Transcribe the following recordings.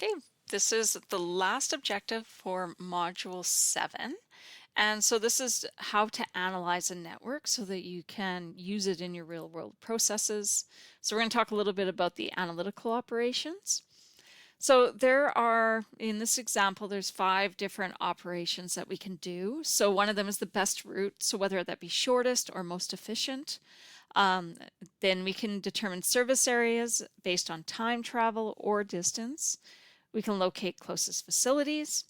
Okay, this is the last objective for Module 7. And so this is how to analyze a network so that you can use it in your real-world processes. So we're going to talk a little bit about the analytical operations. So there are, in this example, there's 5 different operations that we can do. So one of them is the best route, so whether that be shortest or most efficient. Then we can determine service areas based on time travel or distance. We can locate closest facilities.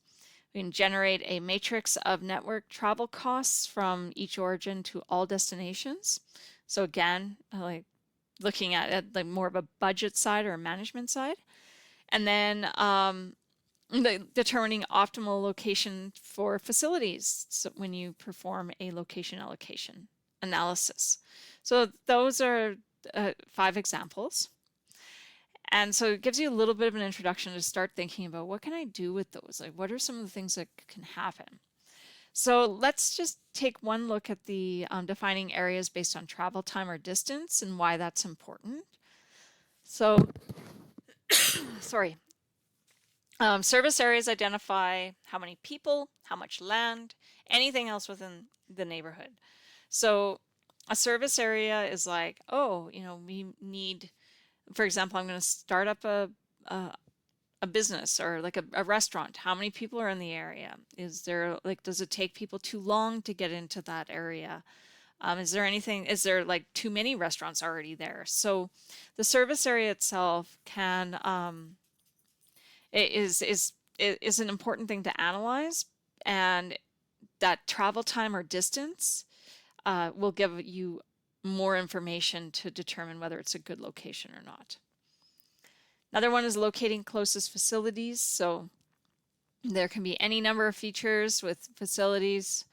We can generate a matrix of network travel costs from each origin to all destinations. So again, like looking at it like more of a budget side or a management side. And then determining optimal location for facilities so when you perform a location allocation analysis. So those are 5 examples. And so it gives you a little bit of an introduction to start thinking about what can I do with those? Like, what are some of the things that can happen? So let's just take one look at the defining areas based on travel time or distance and why that's important. So, sorry. Service areas identify how many people, how much land, anything else within the neighborhood. So a service area is like, oh, we need, for example, I'm going to start up a business or like a restaurant. How many people are in the area? Is there like, does it take people too long to get into that area? Is there like too many restaurants already there? So the service area itself can, is an important thing to analyze, and that travel time or distance will give you more information to determine whether it's a good location or not. Another one is locating closest facilities. So there can be any number of features with facilities.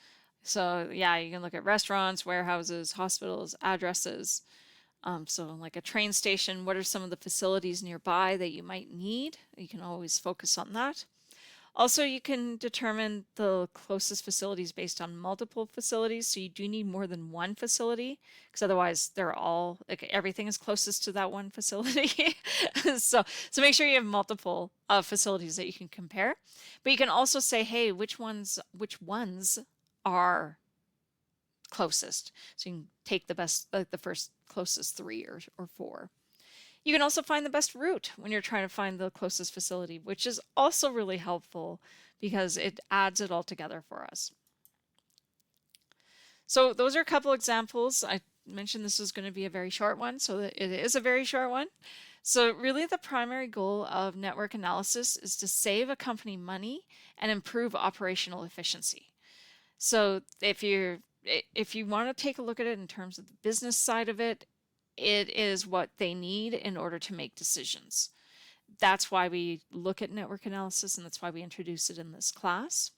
So yeah, you can look at restaurants, warehouses, hospitals, addresses. So like a train station, what are some of the facilities nearby that you might need? You can always focus on that. Also, you can determine the closest facilities based on multiple facilities. So you do need more than one facility because otherwise they're all like everything is closest to that one facility. so make sure you have multiple facilities that you can compare. But you can also say, hey, which ones are closest. So you can take the best, like the first closest 3 or 4. You can also find the best route when you're trying to find the closest facility, which is also really helpful because it adds it all together for us. So those are a couple examples. I mentioned this is going to be a very short one, so it is a very short one. So really the primary goal of network analysis is to save a company money and improve operational efficiency. So if you want to take a look at it in terms of the business side of it, it is what they need in order to make decisions. That's why we look at network analysis, and that's why we introduce it in this class.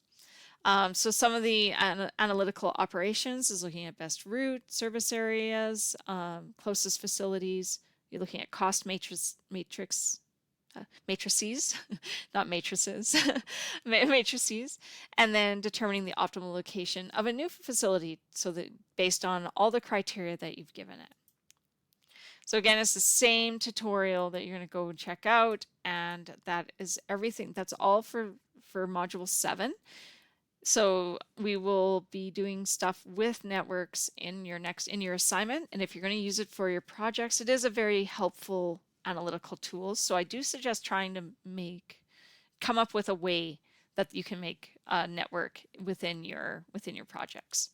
So some of the analytical operations is looking at best route, service areas, closest facilities. You're looking at cost matrices, not matrices, matrices, and then determining the optimal location of a new facility so that based on all the criteria that you've given it. So again, it's the same tutorial that you're going to go and check out, and that is everything. That's all for Module 7. So we will be doing stuff with networks in your assignment, and if you're going to use it for your projects, it is a very helpful analytical tool. So I do suggest trying to come up with a way that you can make a network within your projects.